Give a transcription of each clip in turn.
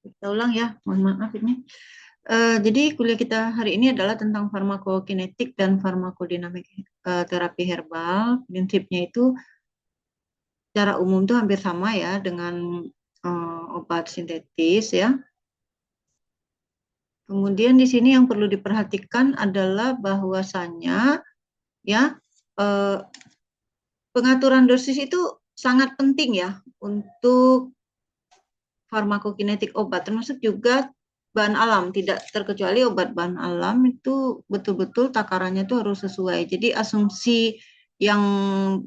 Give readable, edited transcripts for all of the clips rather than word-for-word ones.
Kita ulang ya, mohon maaf ini. Jadi kuliah kita hari ini adalah tentang farmakokinetik dan farmakodinamik terapi herbal. Prinsipnya itu secara umum tuh hampir sama ya dengan obat sintetis ya. Kemudian di sini yang perlu diperhatikan adalah bahwasannya ya eh, pengaturan dosis itu sangat penting ya untuk farmakokinetik obat, termasuk juga bahan alam, tidak terkecuali obat bahan alam itu betul-betul takarannya itu harus sesuai. Jadi asumsi yang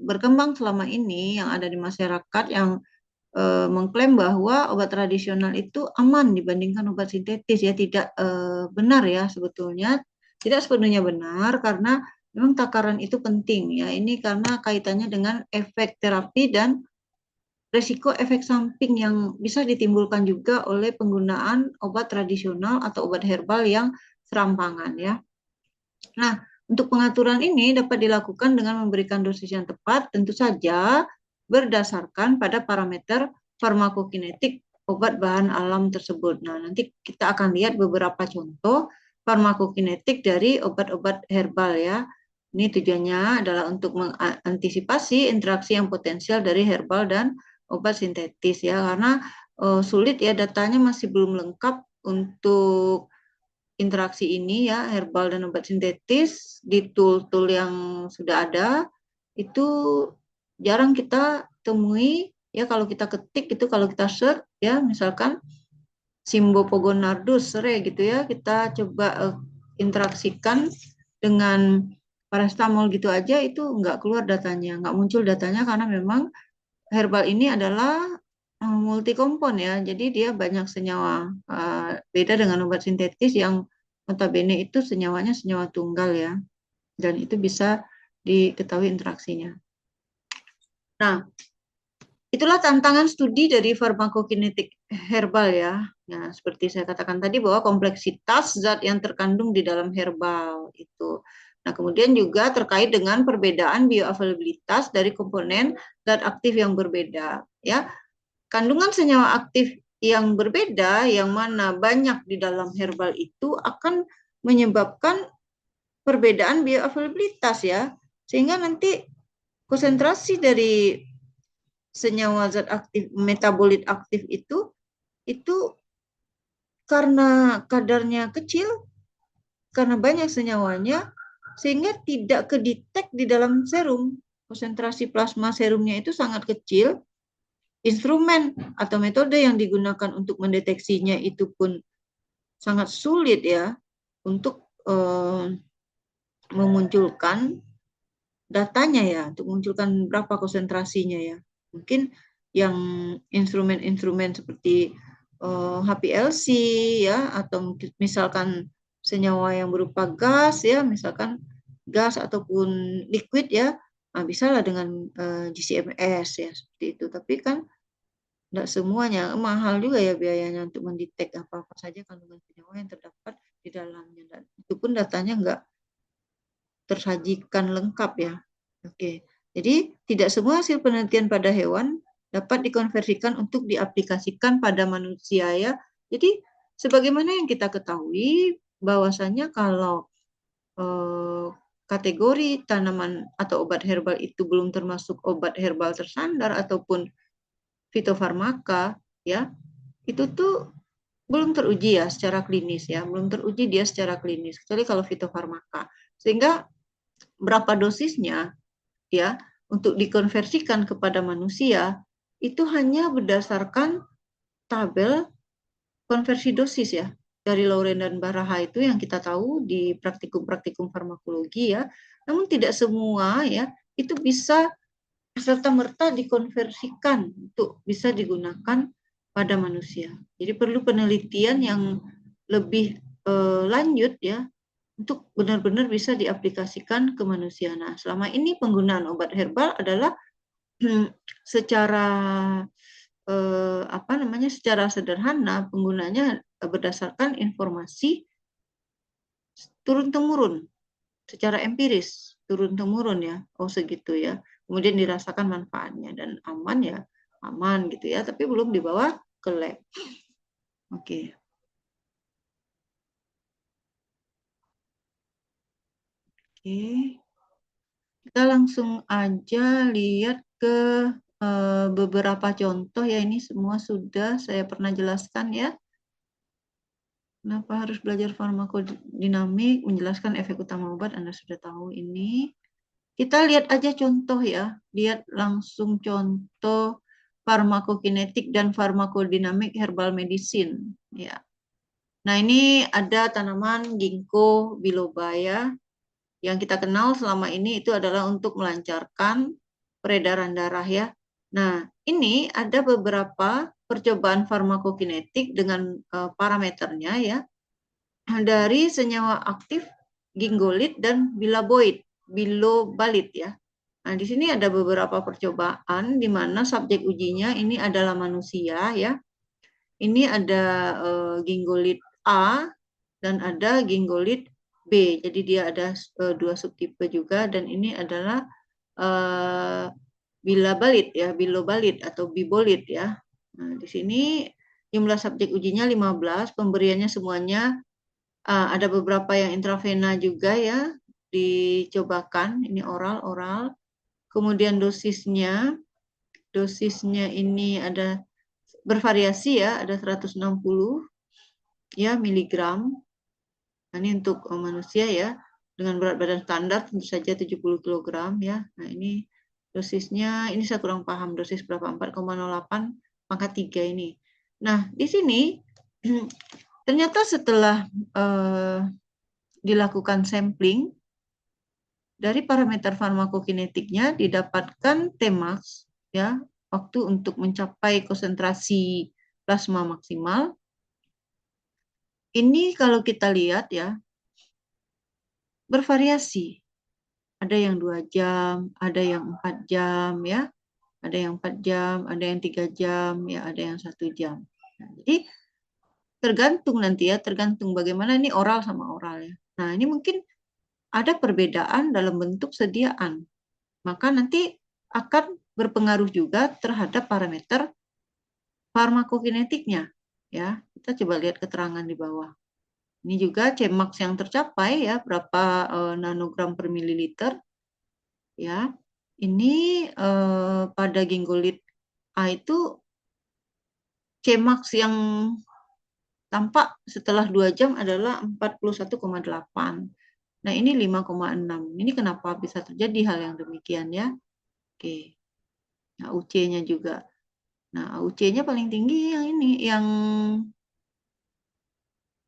berkembang selama ini yang ada di masyarakat yang mengklaim bahwa obat tradisional itu aman dibandingkan obat sintetis ya tidak benar ya sebetulnya. Tidak sepenuhnya benar karena memang takaran itu penting ya. Ini karena kaitannya dengan efek terapi dan resiko efek samping yang bisa ditimbulkan juga oleh penggunaan obat tradisional atau obat herbal yang serampangan ya. Nah, untuk pengaturan ini dapat dilakukan dengan memberikan dosis yang tepat, tentu saja berdasarkan pada parameter farmakokinetik obat bahan alam tersebut. Nah, nanti kita akan lihat beberapa contoh farmakokinetik dari obat-obat herbal ya. Ini tujuannya adalah untuk mengantisipasi interaksi yang potensial dari herbal dan obat sintetis ya, karena sulit ya datanya masih belum lengkap untuk interaksi ini ya herbal dan obat sintetis di tool-tool yang sudah ada itu jarang kita temui ya kalau kita ketik itu kalau kita search ya misalkan Simbopogonardus sere gitu ya kita coba interaksikan dengan paracetamol gitu aja itu nggak keluar datanya nggak muncul datanya karena memang herbal ini adalah multikompon ya, jadi dia banyak senyawa. Beda dengan obat sintetis yang notabene itu senyawanya senyawa tunggal ya, dan itu bisa diketahui interaksinya. Nah, itulah tantangan studi dari farmakokinetik herbal ya. Nah, seperti saya katakan tadi bahwa kompleksitas zat yang terkandung di dalam herbal itu. Nah, kemudian juga terkait dengan perbedaan bioavailabilitas dari komponen zat aktif yang berbeda ya. Kandungan senyawa aktif yang berbeda, yang mana banyak di dalam herbal itu akan menyebabkan perbedaan bioavailabilitas ya, sehingga nanti konsentrasi dari senyawa zat aktif, metabolit aktif itu karena kadarnya kecil, karena banyak senyawanya, sehingga tidak kedetek di dalam serum. Konsentrasi plasma serumnya itu sangat kecil, instrumen atau metode yang digunakan untuk mendeteksinya itu pun sangat sulit ya untuk memunculkan datanya ya, untuk memunculkan berapa konsentrasinya ya. Mungkin yang instrumen-instrumen seperti HPLC ya, atau misalkan senyawa yang berupa gas ya, misalkan gas ataupun liquid ya, nah, bisa lah dengan GCMS ya seperti itu. Tapi kan tidak semuanya, mahal juga ya biayanya untuk mendetek apa-apa saja kandungan senyawa yang terdapat di dalamnya. Dan itu pun datanya nggak tersajikan lengkap ya. Oke, jadi tidak semua hasil penelitian pada hewan dapat dikonversikan untuk diaplikasikan pada manusia ya. Jadi sebagaimana yang kita ketahui bahwasanya kalau eh, kategori tanaman atau obat herbal itu belum termasuk obat herbal tersandar ataupun fitofarmaka ya, itu tuh belum teruji ya secara klinis ya, belum teruji dia secara klinis kecuali kalau fitofarmaka. Sehingga berapa dosisnya ya untuk dikonversikan kepada manusia itu hanya berdasarkan tabel konversi dosis ya dari Lauren dan Baraha itu yang kita tahu di praktikum-praktikum farmakologi ya. Namun tidak semua ya itu bisa serta-merta dikonversikan untuk bisa digunakan pada manusia. Jadi perlu penelitian yang lebih lanjut ya untuk benar-benar bisa diaplikasikan ke manusia. Nah, selama ini penggunaan obat herbal adalah secara apa namanya secara sederhana penggunanya berdasarkan informasi turun temurun secara empiris turun temurun ya oh segitu ya kemudian dirasakan manfaatnya dan aman ya aman gitu ya tapi belum dibawa ke lab. Oke. Oke. Kita langsung aja lihat ke beberapa contoh ya, ini semua sudah saya pernah jelaskan ya. Kenapa harus belajar farmakodinamik, menjelaskan efek utama obat, Anda sudah tahu ini. Kita lihat aja contoh ya, lihat langsung contoh farmakokinetik dan farmakodinamik herbal medicine ya. Nah, ini ada tanaman ginkgo biloba ya. Yang kita kenal selama ini itu adalah untuk melancarkan peredaran darah ya. Nah, ini ada beberapa percobaan farmakokinetik dengan parameternya ya. Dari senyawa aktif gingolit dan bilobalit ya. Nah, di sini ada beberapa percobaan di mana subjek ujinya ini adalah manusia ya. Ini ada gingolit A dan ada gingolit B. Jadi dia ada dua subtipe juga, dan ini adalah bilobalit atau bibolit ya. Nah, di sini jumlah subjek ujinya 15, pemberiannya semuanya ada beberapa yang intravena juga ya, dicobakan. Ini oral. Kemudian dosisnya ini ada bervariasi ya, ada 160 ya miligram. Nah, ini untuk manusia ya, dengan berat badan standar tentu saja 70 kg ya. Nah, ini dosisnya, ini saya kurang paham dosis berapa, 4,08 pangkat 3 ini. Nah, di sini ternyata setelah dilakukan sampling, dari parameter farmakokinetiknya didapatkan Tmax ya, waktu untuk mencapai konsentrasi plasma maksimal. Ini kalau kita lihat ya, bervariasi. Ada yang 2 jam, ada yang 4 jam ya, ada yang 4 jam, ada yang 3 jam ya, ada yang 1 jam. Nah, jadi tergantung nanti ya, tergantung bagaimana ini oral sama oral ya. Nah, ini mungkin ada perbedaan dalam bentuk sediaan. Maka nanti akan berpengaruh juga terhadap parameter farmakokinetiknya ya. Kita coba lihat keterangan di bawah. Ini juga Cmax yang tercapai ya, berapa nanogram per mililiter ya. Ini pada gingolit A itu Cmax yang tampak setelah 2 jam adalah 41,8. Nah, ini 5,6. Ini kenapa bisa terjadi hal yang demikian ya? Oke. Nah, UC-nya juga. Nah, UC-nya paling tinggi yang ini, yang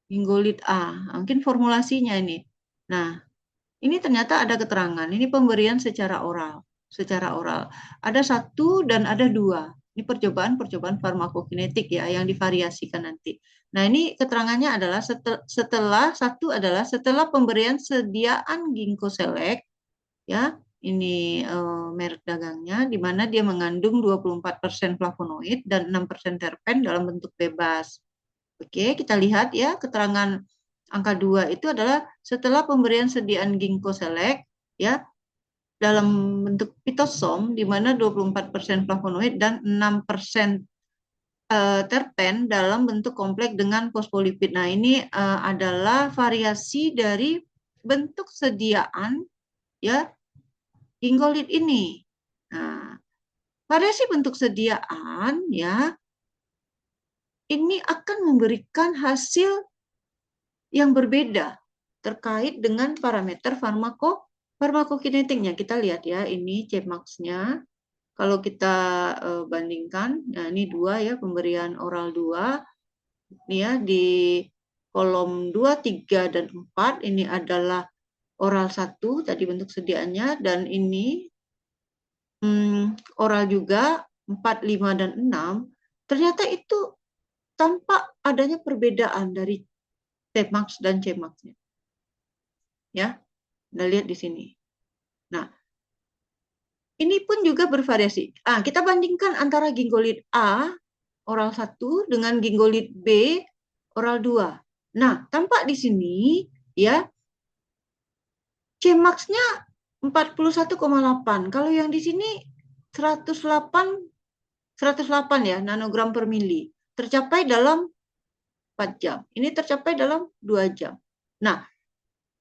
gingolit A. Mungkin formulasinya ini. Nah, ini ternyata ada keterangan. Ini pemberian secara oral. Ada 1 dan ada 2. Ini percobaan farmakokinetik ya, yang divariasikan nanti. Nah, ini keterangannya adalah setelah pemberian sediaan Ginkgo Select ya. Ini merek dagangnya, di mana dia mengandung 24% flavonoid dan 6% terpen dalam bentuk bebas. Oke, kita lihat ya, keterangan angka 2 itu adalah setelah pemberian sediaan Ginkgo Select ya, dalam bentuk pitosom, di mana 24% flavonoid dan 6% terpen dalam bentuk kompleks dengan fosfolipid. Nah, ini adalah variasi dari bentuk sediaan ya gingolit ini. Nah, variasi bentuk sediaan ya, ini akan memberikan hasil yang berbeda terkait dengan parameter farmakokinetiknya. Kita lihat ya, ini Cmax-nya. Kalau kita bandingkan, nah ini 2 ya, pemberian oral 2. Ini ya, di kolom 2, 3, dan 4, ini adalah oral 1, tadi bentuk sediaannya, dan ini oral juga 4, 5, dan 6, ternyata itu tanpa adanya perbedaan dari Tmax dan Cmax-nya. Ya, Anda lihat di sini. Nah, ini pun juga bervariasi. Kita bandingkan antara gingolit A oral 1 dengan gingolit B oral 2. Nah, tampak di sini ya, Cmax-nya 41,8. Kalau yang di sini 108 ya nanogram per mili. Tercapai dalam 4 jam. Ini tercapai dalam 2 jam. Nah,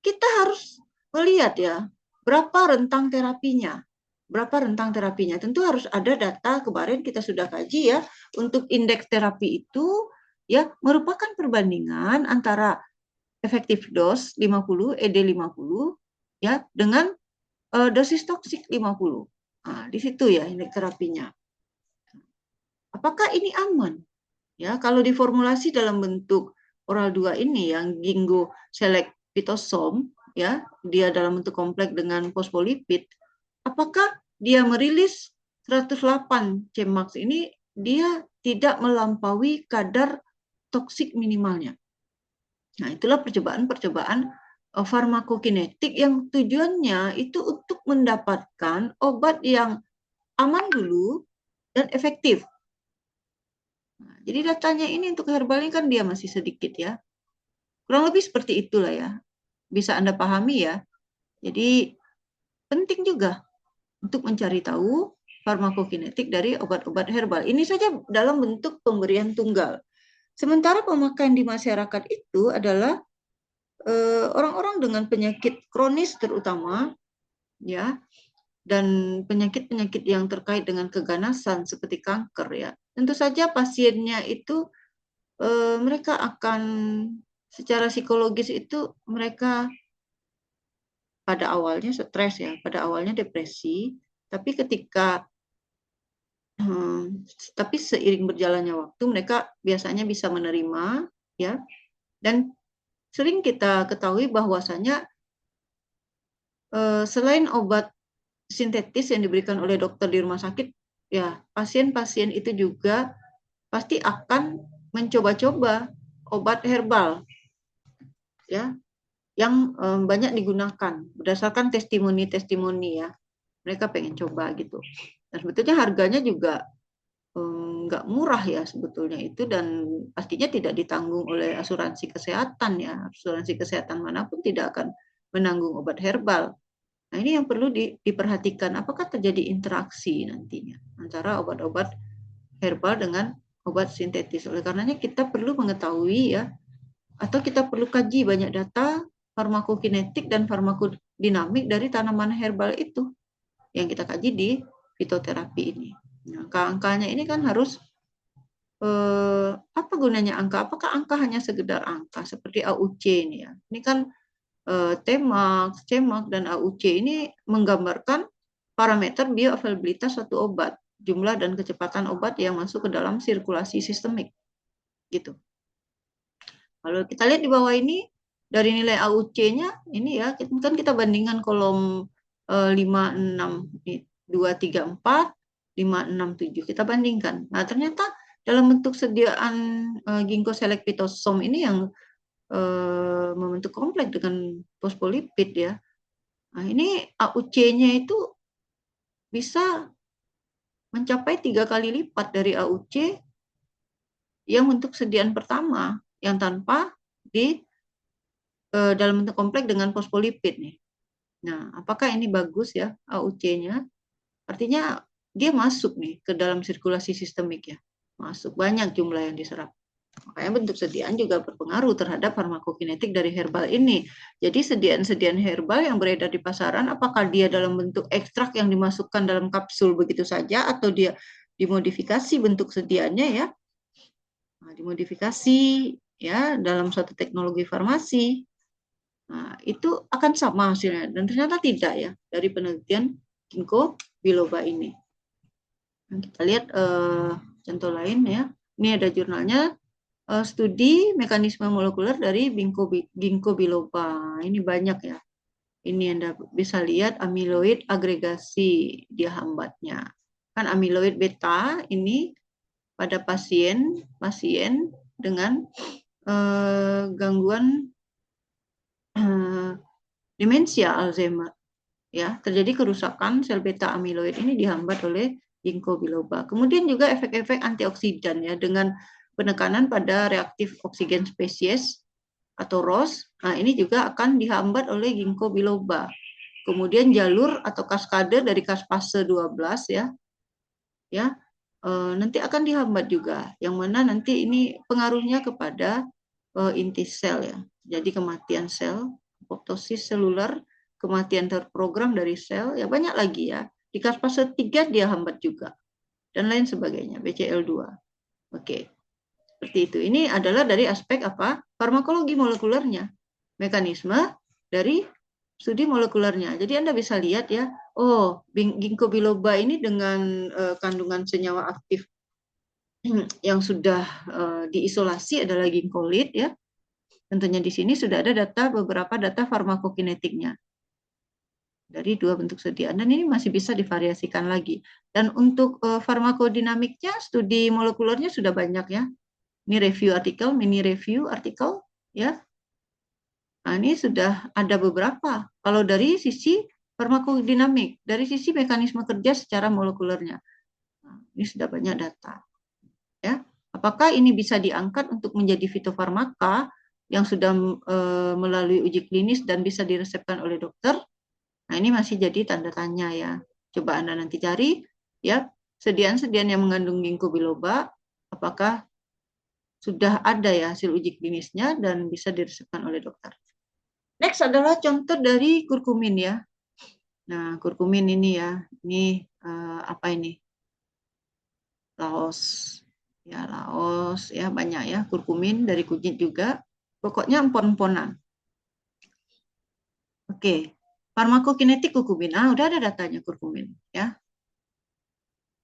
kita harus melihat ya, berapa rentang terapinya. Berapa rentang terapinya. Tentu harus ada data, kemarin kita sudah kaji ya, untuk indeks terapi itu ya merupakan perbandingan antara efektif dos 50, ED 50 ya dengan dosis toksik 50. Nah, di situ ya indeks terapinya. Apakah ini aman? Ya, kalau diformulasi dalam bentuk oral 2 ini yang Ginkgo Select Phytosome, ya, dia dalam bentuk kompleks dengan fosfolipid, apakah dia merilis 108 Cmax ini dia tidak melampaui kadar toksik minimalnya. Nah, itulah percobaan-percobaan farmakokinetik yang tujuannya itu untuk mendapatkan obat yang aman dulu dan efektif. Nah, jadi datanya ini untuk herbal ini kan dia masih sedikit ya. Kurang lebih seperti itulah ya. Bisa Anda pahami ya. Jadi penting juga untuk mencari tahu farmakokinetik dari obat-obat herbal. Ini saja dalam bentuk pemberian tunggal. Sementara pemakaian di masyarakat itu adalah orang-orang dengan penyakit kronis terutama ya, dan penyakit-penyakit yang terkait dengan keganasan seperti kanker ya. Tentu saja pasiennya itu mereka akan secara psikologis itu mereka pada awalnya stres ya, pada awalnya depresi, tapi tapi seiring berjalannya waktu mereka biasanya bisa menerima ya, dan sering kita ketahui bahwasanya selain obat sintetis yang diberikan oleh dokter di rumah sakit, ya pasien-pasien itu juga pasti akan mencoba-coba obat herbal, ya, yang banyak digunakan berdasarkan testimoni-testimoni ya. Mereka pengen coba gitu. Dan sebetulnya harganya juga nggak murah ya sebetulnya itu, dan pastinya tidak ditanggung oleh asuransi kesehatan ya. Asuransi kesehatan manapun tidak akan menanggung obat herbal. Nah, ini yang perlu diperhatikan, apakah terjadi interaksi nantinya antara obat-obat herbal dengan obat sintetis. Oleh karenanya kita perlu mengetahui ya, atau kita perlu kaji banyak data farmakokinetik dan farmakodinamik dari tanaman herbal itu yang kita kaji di fitoterapi ini. Nah, angka-angkanya ini kan harus apa gunanya angka? Apakah angka hanya sekedar angka seperti AUC ini ya? Ini kan Tmax, Cmax, dan AUC ini menggambarkan parameter bioavailabilitas suatu obat, jumlah dan kecepatan obat yang masuk ke dalam sirkulasi sistemik. Gitu. Kalau kita lihat di bawah ini, dari nilai AUC-nya, ini ya, kan kita bandingkan kolom 5, 6, 2, 3, 4, 5, 6, 7. Kita bandingkan. Nah, ternyata dalam bentuk sediaan Ginkgo Select Phytosome ini yang membentuk kompleks dengan fosfolipid ya. Nah, ini AUC-nya itu bisa mencapai 3 kali lipat dari AUC yang untuk sediaan pertama yang tanpa di dalam bentuk kompleks dengan fosfolipid nih. Nah, apakah ini bagus ya AUC-nya? Artinya dia masuk nih ke dalam sirkulasi sistemik ya. Masuk banyak jumlah yang diserap. Makanya bentuk sediaan juga berpengaruh terhadap farmakokinetik dari herbal ini. Jadi sediaan-sediaan herbal yang beredar di pasaran, apakah dia dalam bentuk ekstrak yang dimasukkan dalam kapsul begitu saja, atau dia dimodifikasi bentuk sediaannya ya, nah, dimodifikasi ya dalam suatu teknologi farmasi, nah, itu akan sama hasilnya. Dan ternyata tidak ya dari penelitian Ginkgo biloba ini. Nah, kita lihat contoh lain ya. Ini ada jurnalnya. Studi mekanisme molekuler dari Ginkgo biloba. Ini banyak ya. Ini Anda bisa lihat amiloid agregasi dia hambatnya. Kan amiloid beta ini pada pasien dengan gangguan demensia Alzheimer. Ya, terjadi kerusakan sel beta amiloid ini dihambat oleh Ginkgo biloba. Kemudian juga efek-efek antioksidan ya dengan penekanan pada reaktif oksigen spesies atau ROS. Nah, ini juga akan dihambat oleh Ginkgo biloba. Kemudian jalur atau kaskade dari caspase 12 ya. Ya. Nanti akan dihambat juga. Yang mana nanti ini pengaruhnya kepada inti sel ya. Jadi kematian sel, apoptosis seluler, kematian terprogram dari sel, ya banyak lagi ya. Di fase 3 dia hambat juga dan lain sebagainya, BCL2. Oke. Seperti itu. Ini adalah dari aspek apa? Farmakologi molekulernya. Mekanisme dari studi molekulernya. Jadi Anda bisa lihat ya, oh, ginkgo biloba ini dengan kandungan senyawa aktif yang sudah diisolasi adalah ginkolit ya. Tentunya di sini sudah ada beberapa data farmakokinetiknya dari 2 bentuk sediaan, dan ini masih bisa divariasikan lagi. Dan untuk farmakodinamiknya, studi molekulernya sudah banyak ya. Ini review artikel, mini review artikel ya. Nah, ini sudah ada beberapa. Kalau dari sisi farmakodinamik, dari sisi mekanisme kerja secara molekulernya. Nah, ini sudah banyak data. Ya. Apakah ini bisa diangkat untuk menjadi fitofarmaka yang sudah melalui uji klinis dan bisa diresepkan oleh dokter? Nah, ini masih jadi tanda tanya ya. Coba Anda nanti cari ya, sediaan-sediaan yang mengandung ginkgo biloba, apakah sudah ada ya hasil uji klinisnya dan bisa diresepkan oleh dokter. Next adalah contoh dari kurkumin ya. Nah, kurkumin ini ya, ini apa ini? Laos. Ya, laos ya, banyak ya, kurkumin dari kunyit juga. Pokoknya empon-emponan. Oke. Farmakokinetik kurkumin. Ah, udah ada datanya kurkumin ya.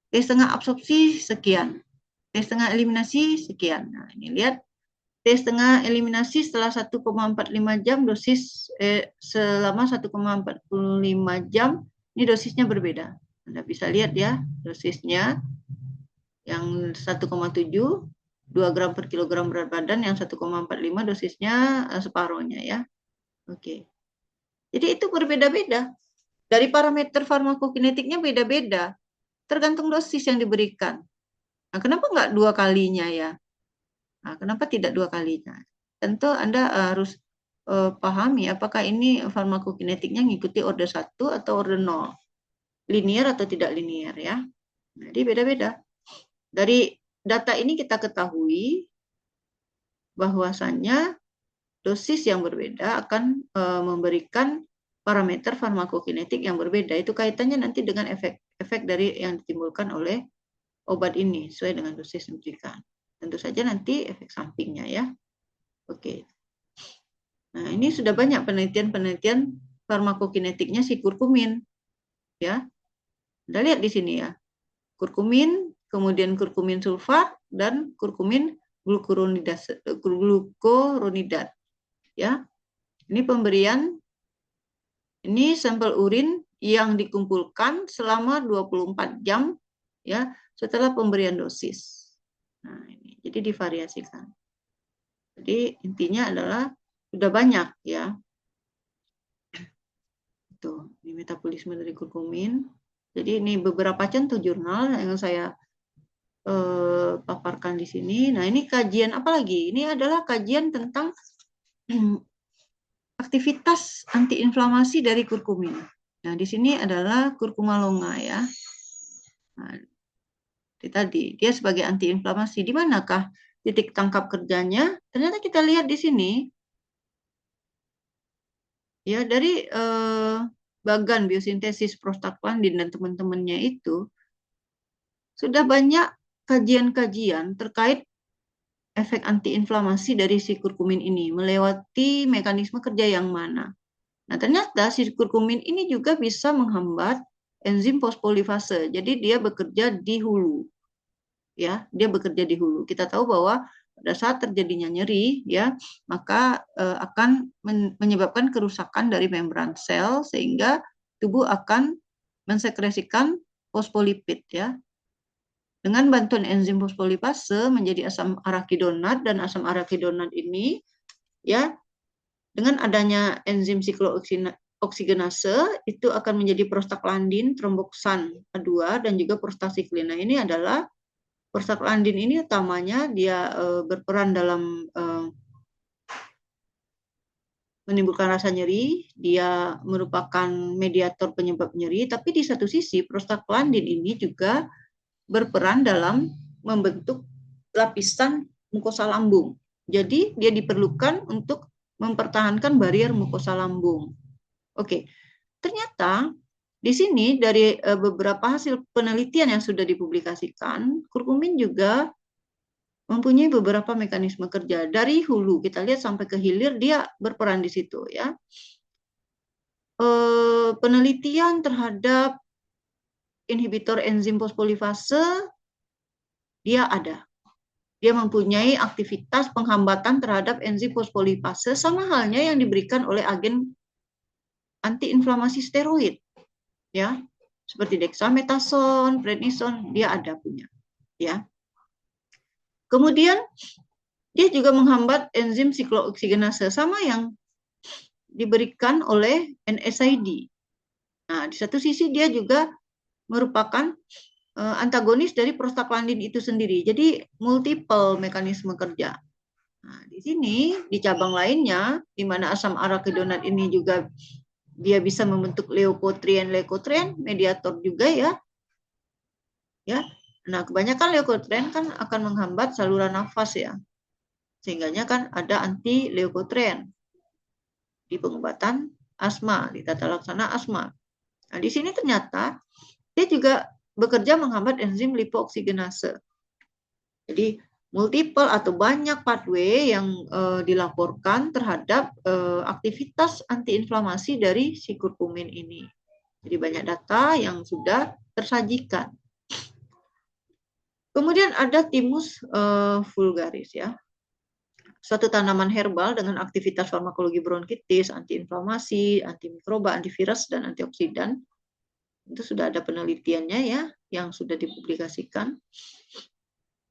T-setengah absorpsi sekian. T-setengah eliminasi sekian. Nah, ini lihat T-setengah eliminasi setelah 1,45 jam, dosis selama 1,45 jam, ini dosisnya berbeda. Anda bisa lihat ya, dosisnya yang 1,7, 2 gram per kilogram berat badan, yang 1,45 dosisnya separuhnya ya. Oke. Jadi itu berbeda-beda. Dari parameter farmakokinetiknya beda-beda, tergantung dosis yang diberikan. Nah, kenapa nggak 2 kalinya ya? Nah, kenapa tidak 2 kalinya? Tentu Anda harus pahami apakah ini farmakokinetiknya mengikuti order 1 atau order 0. Linier atau tidak linier ya. Jadi beda-beda. Dari data ini kita ketahui bahwasannya dosis yang berbeda akan memberikan parameter farmakokinetik yang berbeda. Itu kaitannya nanti dengan efek dari yang ditimbulkan oleh obat ini sesuai dengan dosis yang diberikan. Tentu saja nanti efek sampingnya ya. Oke. Nah, ini sudah banyak penelitian farmakokinetiknya si kurkumin. Ya. Anda lihat di sini ya. Kurkumin, kemudian kurkumin sulfat dan kurkumin glukuronidat. Ya. Ini pemberian, ini sampel urin yang dikumpulkan selama 24 jam ya setelah pemberian dosis. Nah, ini jadi divariasikan. Jadi intinya adalah sudah banyak ya. Tuh, ini metabolisme dari kurkumin. Jadi ini beberapa contoh jurnal yang saya paparkan di sini. Nah, ini kajian apa lagi? Ini adalah kajian tentang aktivitas antiinflamasi dari kurkumin. Nah, di sini adalah kurkuma longa ya. Nah, tadi dia sebagai antiinflamasi. Di manakah titik tangkap kerjanya? Ternyata kita lihat di sini ya, dari bagan biosintesis prostaglandin dan teman-temannya itu sudah banyak kajian-kajian terkait efek antiinflamasi dari si kurkumin ini melewati mekanisme kerja yang mana. Nah, ternyata si kurkumin ini juga bisa menghambat enzim fosfolipase. Jadi dia bekerja di hulu. Ya, dia bekerja di hulu. Kita tahu bahwa pada saat terjadinya nyeri ya, maka akan menyebabkan kerusakan dari membran sel sehingga tubuh akan mensekresikan fosfolipid ya. Dengan bantuan enzim fosfolipase menjadi asam arakidonat, dan asam arakidonat ini ya dengan adanya enzim siklooksinase itu akan menjadi prostaglandin, tromboksan A2 dan juga prostasiklin. Nah, ini adalah prostaglandin ini utamanya dia berperan dalam menimbulkan rasa nyeri, dia merupakan mediator penyebab nyeri, tapi di satu sisi prostaglandin ini juga berperan dalam membentuk lapisan mukosa lambung. Jadi dia diperlukan untuk mempertahankan barier mukosa lambung. Oke, ternyata di sini dari beberapa hasil penelitian yang sudah dipublikasikan, kurkumin juga mempunyai beberapa mekanisme kerja. Dari hulu kita lihat sampai ke hilir dia berperan di situ ya. Penelitian terhadap inhibitor enzim fosfolipase dia ada. Dia mempunyai aktivitas penghambatan terhadap enzim fosfolipase sama halnya yang diberikan oleh agen antiinflamasi steroid ya. Seperti dexamethasone, prednison, dia ada punya ya. Kemudian dia juga menghambat enzim siklooksigenase sama yang diberikan oleh NSAID. Nah, di satu sisi dia juga merupakan antagonis dari prostaglandin itu sendiri. Jadi multiple mekanisme kerja. Nah, di sini di cabang lainnya di mana asam arakedonat ini juga dia bisa membentuk leukotrien mediator juga ya. Ya. Nah, kebanyakan leukotrien kan akan menghambat saluran nafas ya. Sehingganya kan ada anti leukotrien di pengobatan asma, di tata laksana asma. Nah, di sini ternyata dia juga bekerja menghambat enzim lipooksigenase. Jadi multiple atau banyak pathway yang dilaporkan terhadap aktivitas antiinflamasi dari si kurkumin ini. Jadi banyak data yang sudah tersajikan. Kemudian ada Thymus vulgaris ya. Suatu tanaman herbal dengan aktivitas farmakologi bronkitis, antiinflamasi, antimikroba, antivirus, dan antioksidan. Itu sudah ada penelitiannya ya, yang sudah dipublikasikan.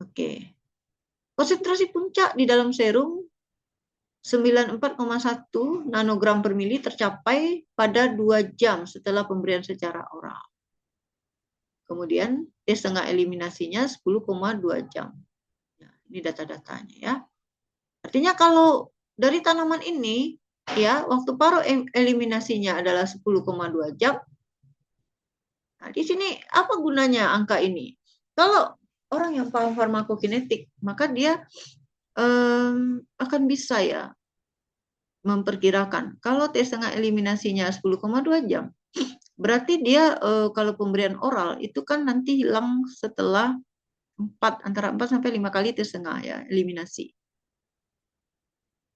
Oke. Konsentrasi puncak di dalam serum 94,1 nanogram per mili tercapai pada 2 jam setelah pemberian secara oral. Kemudian T-setengah eliminasinya 10,2 jam. Nah, ini data-datanya ya. Artinya kalau dari tanaman ini ya waktu paro eliminasinya adalah 10,2 jam. Nah, di sini apa gunanya angka ini? Kalau orang yang paham farmakokinetik, maka dia akan bisa ya memperkirakan kalau T-setengah eliminasinya 10,2 jam, berarti dia kalau pemberian oral itu kan nanti hilang setelah antara 4 sampai 5 kali T-setengah ya eliminasi.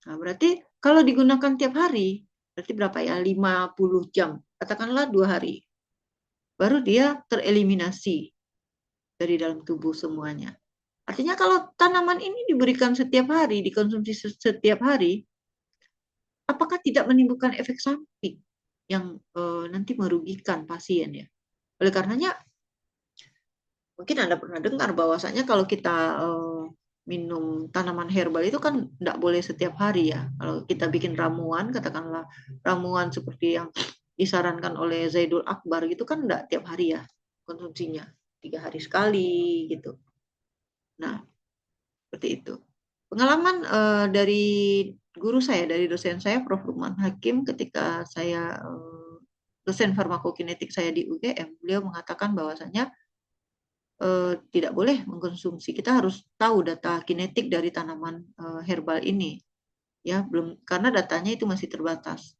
Nah, berarti kalau digunakan tiap hari, berarti berapa ya? 50 jam. Katakanlah 2 hari. Baru dia tereliminasi dari dalam tubuh semuanya. Artinya kalau tanaman ini diberikan setiap hari, dikonsumsi setiap hari, apakah tidak menimbulkan efek samping yang nanti merugikan pasien ya? Oleh karenanya, mungkin Anda pernah dengar bahwasanya kalau kita minum tanaman herbal itu kan tidak boleh setiap hari ya. Kalau kita bikin ramuan, katakanlah ramuan seperti yang disarankan oleh Zaidul Akbar gitu kan tidak tiap hari ya konsumsinya, 3 hari sekali gitu. Nah, seperti itu. Pengalaman dari guru saya, dari dosen saya, Prof. Lukman Hakim, ketika saya dosen farmakokinetik saya di UGM, beliau mengatakan bahwasanya tidak boleh mengkonsumsi. Kita harus tahu data kinetik dari tanaman herbal ini, ya belum karena datanya itu masih terbatas.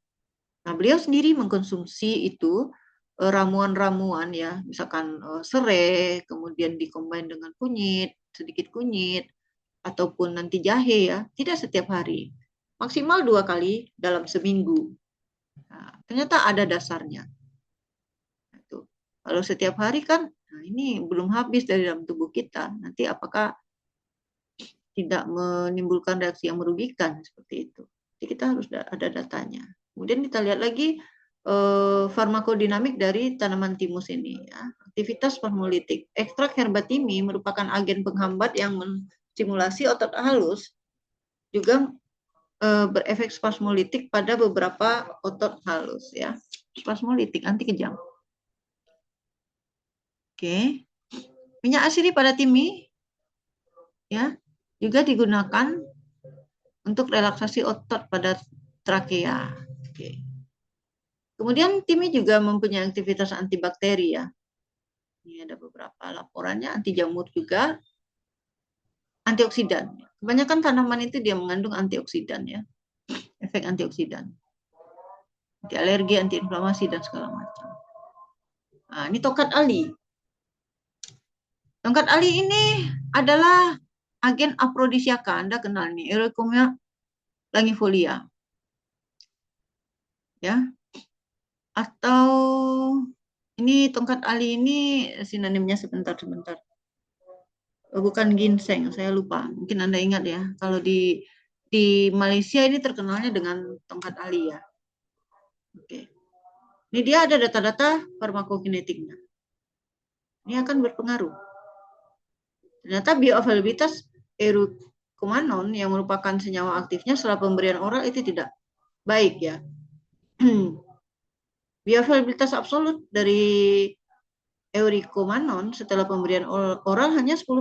Nah, beliau sendiri mengkonsumsi itu ramuan-ramuan ya, misalkan serai, kemudian dikombin dengan kunyit, sedikit kunyit, ataupun nanti jahe ya, tidak setiap hari, maksimal 2 kali dalam seminggu. Nah, ternyata ada dasarnya. Nah, itu. Kalau setiap hari kan, nah ini belum habis dari dalam tubuh kita. Nanti apakah tidak menimbulkan reaksi yang merugikan seperti itu? Jadi kita harus ada datanya. Kemudian kita lihat lagi farmakodinamik dari tanaman timus ini. Ya. Aktivitas spasmolitik. Ekstrak herbatimi merupakan agen penghambat yang menstimulasi otot halus, juga berefek spasmolitik pada beberapa otot halus ya. Spasmolitik, anti kejang. Oke. Minyak asiri pada timi ya juga digunakan untuk relaksasi otot pada trakea. Oke. Kemudian timi juga mempunyai aktivitas antibakteri ya. Ini ada beberapa laporannya, anti jamur juga. antioksidan. Kebanyakan tanaman itu dia mengandung antioksidan ya, efek antioksidan, anti alergi, anti inflamasi dan segala macam. Nah, ini tongkat ali. Tongkat ali ini adalah agen afrodisiaka. Anda kenal nih, Eurycomia langifolia. Ya. Atau ini tongkat ali ini sinonimnya sebentar. Bukan ginseng, saya lupa. Mungkin Anda ingat ya. Kalau di Malaysia ini terkenalnya dengan tongkat ali ya. Oke. Ini dia ada data-data farmakokinetiknya. Ini akan berpengaruh. Ternyata bioavailabilitas erucomanon yang merupakan senyawa aktifnya setelah pemberian oral itu tidak baik ya. Bioavailabilitas absolut dari euricomanon setelah pemberian oral hanya 10%.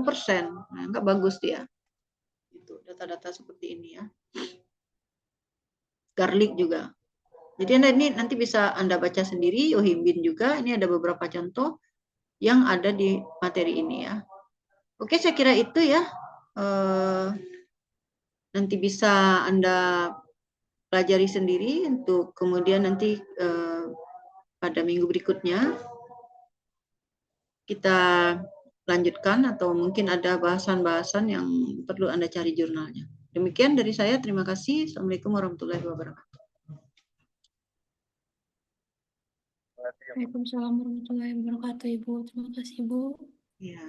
Nah, enggak bagus dia. Itu data-data seperti ini ya. Garlic juga. Jadi Anda ini nanti bisa Anda baca sendiri, Yohimbin juga. Ini ada beberapa contoh yang ada di materi ini ya. Oke, saya kira itu ya. Nanti bisa Anda pelajari sendiri untuk kemudian nanti pada minggu berikutnya kita lanjutkan atau mungkin ada bahasan-bahasan yang perlu Anda cari jurnalnya. Demikian dari saya, terima kasih. Assalamualaikum warahmatullahi wabarakatuh. Waalaikumsalam warahmatullahi wabarakatuh, Ibu. Terima kasih, Ibu. Ya.